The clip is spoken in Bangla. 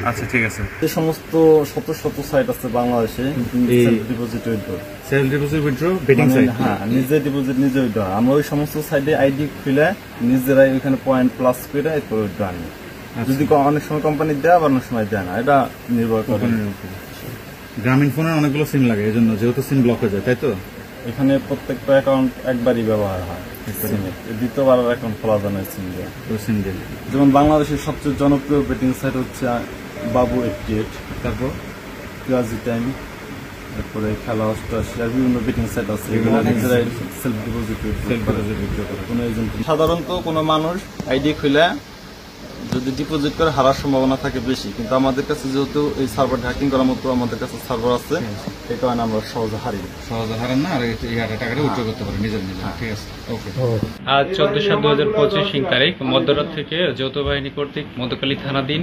আচ্ছা ঠিক আছে। যে সমস্ত শত শত সাইট আছে বাংলাদেশে self deposit withdraw, self deposit withdraw betting site, হ্যাঁ নিজে ডিপোজিট নিজে উইথড্র, আমরা ওই সমস্ত সাইটে আইডি খুলে নিজেরাই ওইখানে পয়েন্ট প্লাস করে এরপর উইথড্র আনি। যদি অনেক সময় কোম্পানি দেয় আবার অনেক সময় দেয় না, এটা নির্ভর করে। গ্রামীণ ফোনের অনেকগুলো সিম লাগে এই জন্য, যেহেতু সিম ব্লক হয়ে যায়, তাই তো? এখানে প্রত্যেকটা অ্যাকাউন্ট একবারই ব্যবহার হয়, দ্বিতীয়বার অ্যাকাউন্ট খোলা যায় না সিম দিয়ে। সিম দিয়ে যেমন বাংলাদেশের সবচেয়ে জনপ্রিয় বেটিং সাইট হচ্ছে বাবু 88, তারপর পিয়াজি টাইম, তারপরে খেলা অষ্টাশি, আর বিভিন্ন বেটিং সাইট আছে, এগুলো নিজেরাই সেলফ ডিপোজিট করে কোনো এজেন্ট। সাধারণত কোনো মানুষ আইডি খুলে যদি ডিপোজিট করে হারার সম্ভাবনা থাকে বেশি, কিন্তু আমাদের কাছে যেহেতু এই সার্ভার হ্যাকিং করার মতো আমাদের কাছে সার্ভার আছে, এই কারণে আমরা সহজে হারান না, আর টাকাটা উইথড্র করতে পারে নিজের। ঠিক আছে, ওকে। আজ 14/7/2025 তারিখ মধ্যরাত থেকে যৌথ বাহিনী কর্তৃক মধ্যকালী থানাধীন